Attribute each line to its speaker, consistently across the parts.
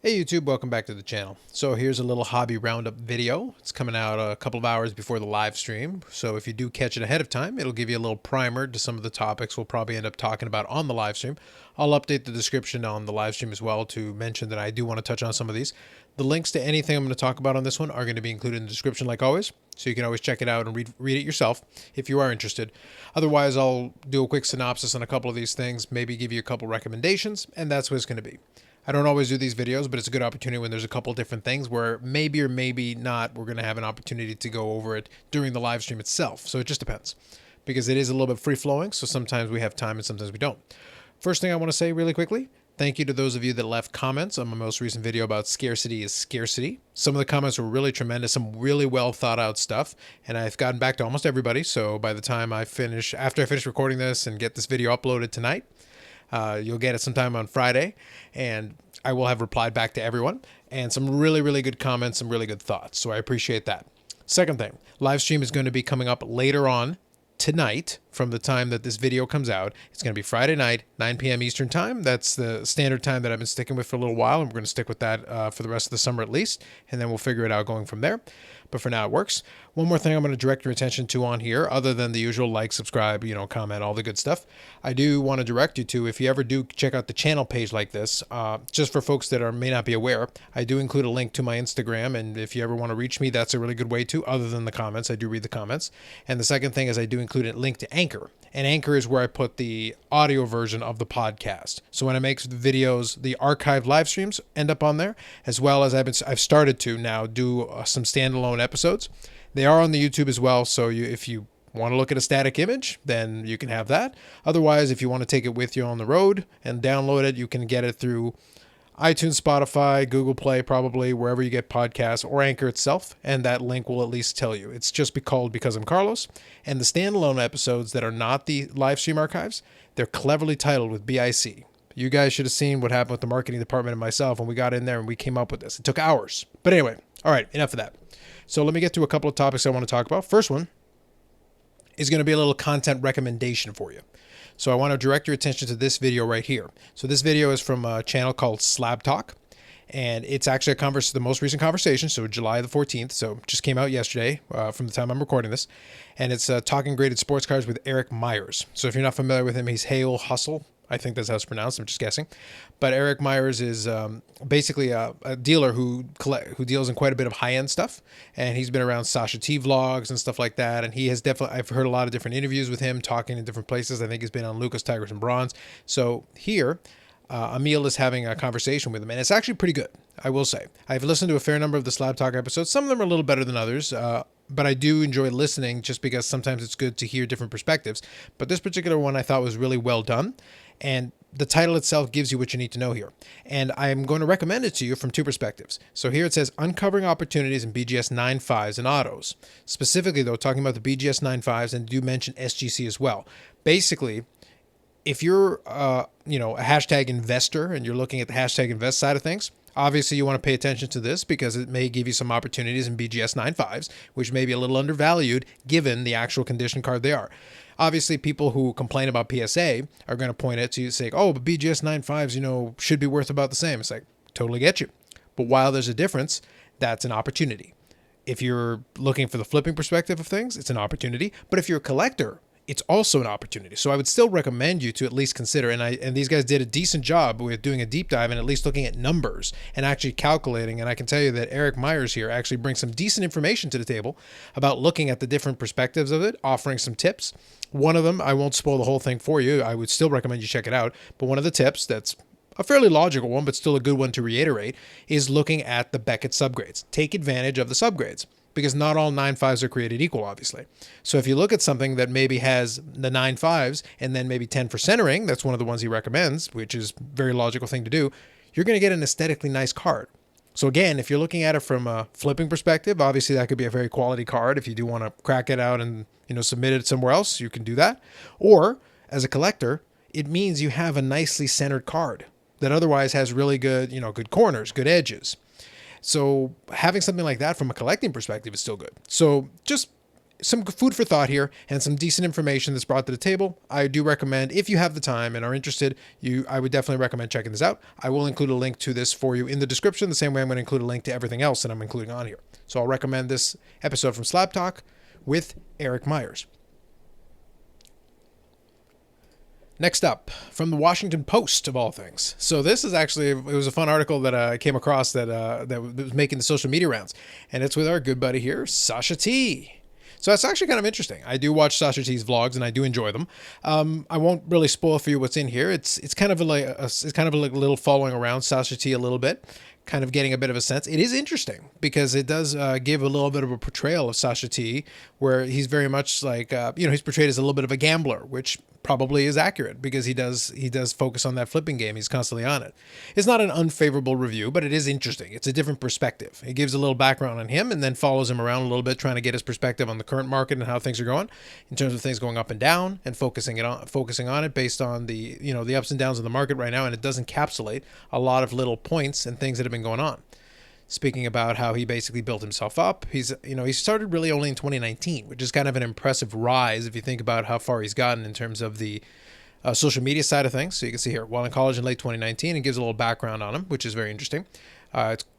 Speaker 1: Hey YouTube, welcome back to the channel. So here's a little hobby roundup video. It's coming out a couple of hours before the live stream. So if you do catch it ahead of time, it'll give you a little primer to some of the topics we'll probably end up talking about on the live stream. I'll update the description on the live stream as well to mention that I do want to touch on some of these. The links to anything I'm going to talk about on this one are going to be included in the description like always. So you can always check it out and read it yourself if you are interested. Otherwise, I'll do a quick synopsis on a couple of these things, maybe give you a couple recommendations, and that's what it's going to be. I don't always do these videos, but it's a good opportunity when there's a couple different things where maybe or maybe not we're going to have an opportunity to go over it during the live stream itself. So it just depends because it is a little bit free flowing. So sometimes we have time and sometimes we don't. First thing I want to say really quickly, thank you to those of you that left comments on my most recent video about scarcity is scarcity. Some of the comments were really tremendous, some really well thought out stuff, and I've gotten back to almost everybody. So by the time after I finish recording this and get this video uploaded tonight, you'll get it sometime on Friday, and I will have replied back to everyone, and some really, really good comments, some really good thoughts. So I appreciate that. Second thing, live stream is going to be coming up later on tonight from the time that this video comes out. It's going to be Friday night, 9 p.m. Eastern time. That's the standard time that I've been sticking with for a little while, and we're going to stick with that for the rest of the summer at least, and then we'll figure it out going from there. But for now, it works. One more thing I'm going to direct your attention to on here, other than the usual like, subscribe, comment, all the good stuff. I do want to direct you to, if you ever do check out the channel page like this, just for folks that may not be aware, I do include a link to my Instagram, and if you ever want to reach me, that's a really good way to, other than the comments. I do read the comments. And the second thing is I do include a link to Anchor. And Anchor is where I put the audio version of the podcast. So when I make the videos, the archived live streams end up on there, as well as I've started to now do some standalone episodes. They are on the YouTube as well, so if you want to look at a static image, then you can have that. Otherwise, if you want to take it with you on the road and download it, you can get it through iTunes, Spotify, Google Play, probably wherever you get podcasts, or Anchor itself, and that link will at least tell you. It's just called Because I'm Carlos, and the standalone episodes that are not the live stream archives, they're cleverly titled with BIC. You guys should have seen what happened with the marketing department and myself when we got in there and we came up with this. It took hours. But anyway, all right, enough of that. So let me get to a couple of topics I want to talk about. First one is going to be a little content recommendation for you. So I want to direct your attention to this video right here. So this video is from a channel called Slab Talk, and it's actually the most recent conversation, so July the 14th, so it just came out yesterday from the time I'm recording this, and it's Talking Graded Sports Cards with Erik Myers. So if you're not familiar with him, he's Hail Hustle. I think that's how it's pronounced. I'm just guessing. But Erik Myers is basically a dealer who deals in quite a bit of high-end stuff. And he's been around Sasha T vlogs and stuff like that. And he has I've heard a lot of different interviews with him talking in different places. I think he's been on Lucas, Tigers, and Bronze. So here, Emil is having a conversation with him. And it's actually pretty good, I will say. I've listened to a fair number of the Slab Talk episodes. Some of them are a little better than others. But I do enjoy listening just because sometimes it's good to hear different perspectives. But this particular one I thought was really well done. And the title itself gives you what you need to know here. And I'm going to recommend it to you from two perspectives. So here it says Uncovering Opportunities in BGS 9.5s and Autos. Specifically, though, talking about the BGS 9.5s, and do mention SGC as well. Basically, if you're a hashtag investor and you're looking at the hashtag invest side of things, obviously you want to pay attention to this because it may give you some opportunities in BGS 9.5s, which may be a little undervalued given the actual condition card they are. Obviously, people who complain about PSA are going to point it to you, say, oh, but BGS 9.5s, should be worth about the same. It's like, totally get you. But while there's a difference, that's an opportunity. If you're looking for the flipping perspective of things, it's an opportunity. But if you're a collector, it's also an opportunity. So I would still recommend you to at least consider, and these guys did a decent job with doing a deep dive and at least looking at numbers and actually calculating. And I can tell you that Erik Myers here actually brings some decent information to the table about looking at the different perspectives of it, offering some tips. One of them, I won't spoil the whole thing for you. I would still recommend you check it out. But one of the tips that's a fairly logical one, but still a good one to reiterate, is looking at the Beckett subgrades. Take advantage of the subgrades, because not all 9.5s are created equal, obviously. So if you look at something that maybe has the 9.5s and then maybe 10 for centering, that's one of the ones he recommends, which is a very logical thing to do, you're going to get an aesthetically nice card. So again, if you're looking at it from a flipping perspective, obviously that could be a very quality card. If you do want to crack it out and submit it somewhere else, you can do that. Or as a collector, it means you have a nicely centered card that otherwise has really good, good corners, good edges. So having something like that from a collecting perspective is still good. So just some food for thought here and some decent information that's brought to the table. I do recommend, if you have the time and are interested, I would definitely recommend checking this out. I will include a link to this for you in the description, the same way I'm going to include a link to everything else that I'm including on here. So I'll recommend this episode from Slab Talk with Erik Myers. Next up, from the Washington Post, of all things. So this is actually, it was a fun article that I came across that was making the social media rounds. And it's with our good buddy here, Sasha T. So that's actually kind of interesting. I do watch Sasha T's vlogs and I do enjoy them. I won't really spoil for you what's in here. It's kind of like a little following around Sasha T a little bit, kind of getting a bit of a sense. It is interesting because it does give a little bit of a portrayal of Sasha T, where he's very much like he's portrayed as a little bit of a gambler, which probably is accurate because he does focus on that flipping game. He's constantly on it. It's not an unfavorable review, but it is interesting. It's a different perspective. It gives a little background on him and then follows him around a little bit, trying to get his perspective on the current market and how things are going in terms of things going up and down, and focusing on it based on the the ups and downs of the market right now. And it does encapsulate a lot of little points and things that have been going on. Speaking about how he basically built himself up. He started really only in 2019, which is kind of an impressive rise if you think about how far he's gotten in terms of the social media side of things. So you can see here, while in college in late 2019, it gives a little background on him, which is very interesting.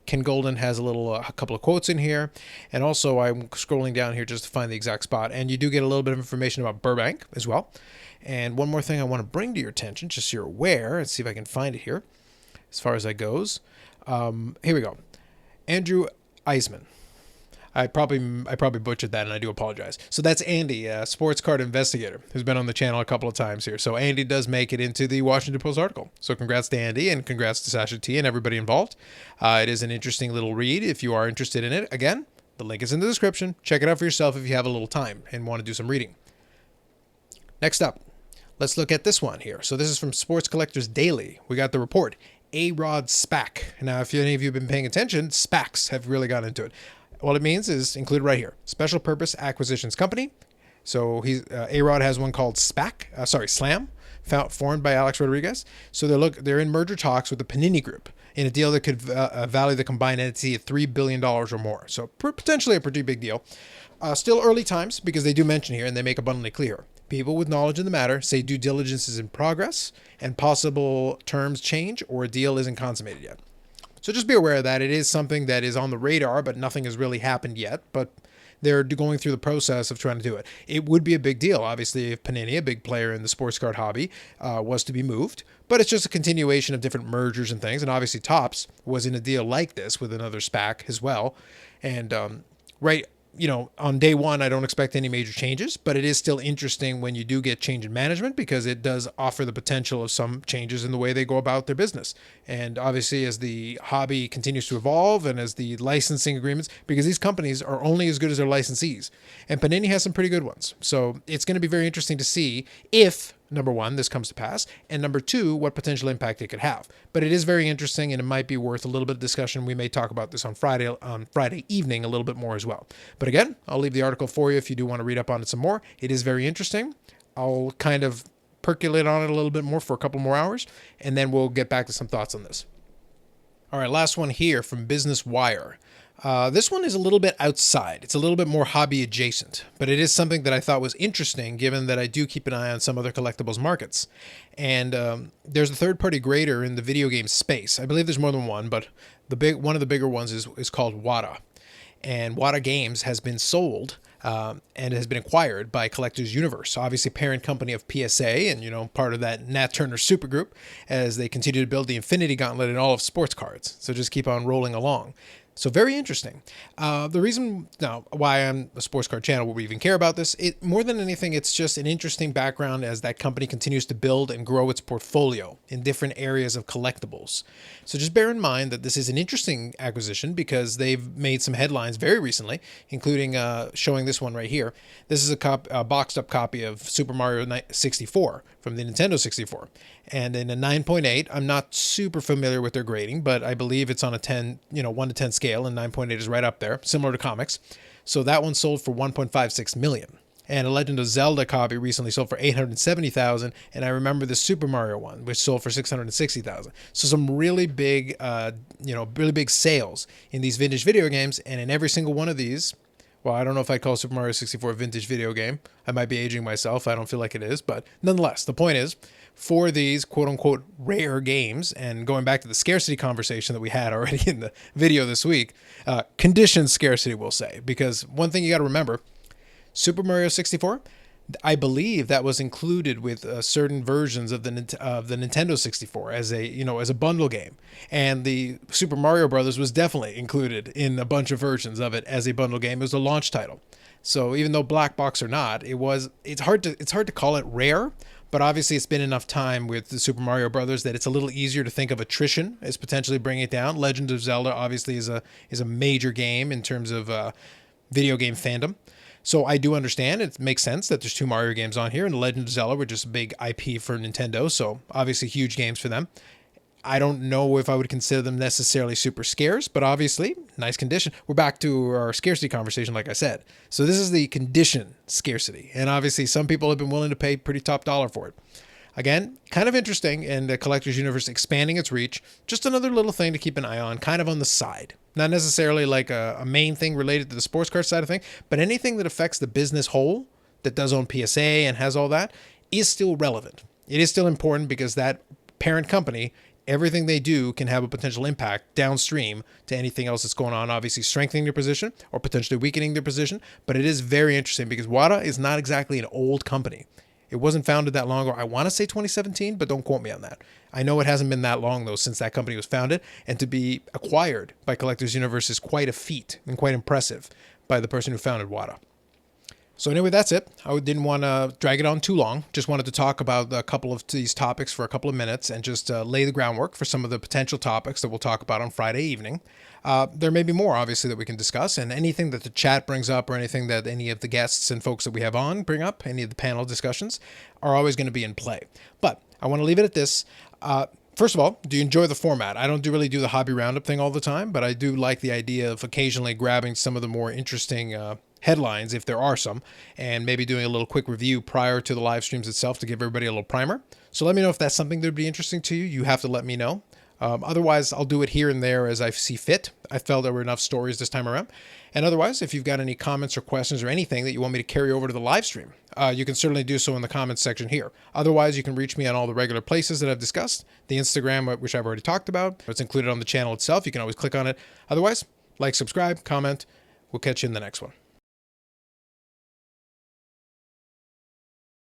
Speaker 1: Ken Golden has a couple of quotes in here. And also I'm scrolling down here just to find the exact spot. And you do get a little bit of information about Burbank as well. And one more thing I want to bring to your attention, just so you're aware, let's see if I can find it here as far as that goes. Here we go. Andrew Eisman. I probably butchered that, and I do apologize. So that's Andy, a sports card investigator, who's been on the channel a couple of times here. So Andy does make it into the Washington Post article. So congrats to Andy, and congrats to Sasha T and everybody involved. It is an interesting little read if you are interested in it. Again, the link is in the description. Check it out for yourself if you have a little time and want to do some reading. Next up, let's look at this one here. So this is from Sports Collectors Daily. We got the report. A-Rod SPAC. Now, if any of you have been paying attention, SPACs have really got into it. All it means is included right here. Special Purpose Acquisitions Company. So A-Rod has one called Slam, formed by Alex Rodriguez. So they're in merger talks with the Panini Group in a deal that could value the combined entity at $3 billion or more. So potentially a pretty big deal. Still early times, because they do mention here, and they make abundantly clear, people with knowledge in the matter say due diligence is in progress and possible terms change or a deal isn't consummated yet. So just be aware of that. It is something that is on the radar, but nothing has really happened yet. But they're going through the process of trying to do it. It would be a big deal, obviously, if Panini, a big player in the sports card hobby, was to be moved. But it's just a continuation of different mergers and things. And obviously Topps was in a deal like this with another SPAC as well. And on day one, I don't expect any major changes, but it is still interesting when you do get change in management, because it does offer the potential of some changes in the way they go about their business. And obviously, as the hobby continues to evolve and as the licensing agreements, because these companies are only as good as their licensees, and Panini has some pretty good ones. So it's going to be very interesting to see if, number one, this comes to pass, and number two, what potential impact it could have. But it is very interesting, and it might be worth a little bit of discussion. We may talk about this on Friday evening a little bit more as well. But again, I'll leave the article for you if you do want to read up on it some more. It is very interesting. I'll kind of percolate on it a little bit more for a couple more hours, and then we'll get back to some thoughts on this. All right, last one here from Business Wire. This one is a little bit outside. It's a little bit more hobby adjacent, but it is something that I thought was interesting, given that I do keep an eye on some other collectibles markets. And there's a third-party grader in the video game space. I believe there's more than one, but one of the bigger ones is called Wata. And Wata Games has been sold and has been acquired by Collectors Universe, obviously parent company of PSA and, part of that Nat Turner supergroup, as they continue to build the Infinity Gauntlet in all of sports cards. So just keep on rolling along. So very interesting. The reason now why I'm a sports card channel, will we even care about this? More than anything, it's just an interesting background as that company continues to build and grow its portfolio in different areas of collectibles. So just bear in mind that this is an interesting acquisition, because they've made some headlines very recently, including showing this one right here. This is a boxed up copy of Super Mario 64 from the Nintendo 64. And in a 9.8, I'm not super familiar with their grading, but I believe it's on a 10, 1 to 10 scale, and 9.8 is right up there, similar to comics. So that one sold for $1.56 million. And a Legend of Zelda copy recently sold for $870,000, and I remember the Super Mario one, which sold for $660,000. So some really big, really big sales in these vintage video games, and in every single one of these, Well, I don't know if I call Super Mario 64 a vintage video game. I might be aging myself. I don't feel like it is. But nonetheless, the point is, for these quote unquote rare games, and going back to the scarcity conversation that we had already in the video this week, conditioned scarcity, we'll say. Because one thing you got to remember, Super Mario 64, I believe that was included with certain versions of the Nintendo 64 as a bundle game, and the Super Mario Brothers was definitely included in a bunch of versions of it as a bundle game. It was a launch title, so even though black box or not, it's hard to call it rare. But obviously, it's been enough time with the Super Mario Brothers that it's a little easier to think of attrition as potentially bringing it down. Legend of Zelda obviously is a major game in terms of video game fandom. So I do understand, it makes sense that there's 2 Mario games on here, and Legend of Zelda were just a big IP for Nintendo, so obviously huge games for them. I don't know if I would consider them necessarily super scarce, but obviously, nice condition. We're back to our scarcity conversation, like I said. So this is the condition scarcity, and obviously some people have been willing to pay pretty top dollar for it. Again, kind of interesting, and the Collector's Universe expanding its reach. Just another little thing to keep an eye on, kind of on the side. Not necessarily like a main thing related to the sports card side of thing, but anything that affects the business whole, that does own PSA and has all that, is still relevant. It is still important because that parent company, everything they do can have a potential impact downstream to anything else that's going on, obviously strengthening their position or potentially weakening their position. But it is very interesting because WATA is not exactly an old company. It wasn't founded that long ago. I want to say 2017, but don't quote me on that. I know it hasn't been that long, though, since that company was founded. And to be acquired by Collector's Universe is quite a feat and quite impressive by the person who founded WATA. So anyway, that's it. I didn't want to drag it on too long. Just wanted to talk about a couple of these topics for a couple of minutes and just lay the groundwork for some of the potential topics that we'll talk about on Friday evening. There may be more, obviously, that we can discuss, and anything that the chat brings up or anything that any of the guests and folks that we have on bring up, any of the panel discussions, are always going to be in play. But I want to leave it at this. First of all, do you enjoy the format? I don't really do the hobby roundup thing all the time, but I do like the idea of occasionally grabbing some of the more interesting headlines, if there are some, and maybe doing a little quick review prior to the live streams itself to give everybody a little primer. So let me know if that's something that would be interesting to you. You have to let me know. Otherwise, I'll do it here and there as I see fit. I felt there were enough stories this time around. And otherwise, if you've got any comments or questions or anything that you want me to carry over to the live stream, you can certainly do so in the comments section here. Otherwise, you can reach me on all the regular places that I've discussed. The Instagram, which I've already talked about. It's included on the channel itself. You can always click on it. Otherwise, like, subscribe, comment. We'll catch you in the next one.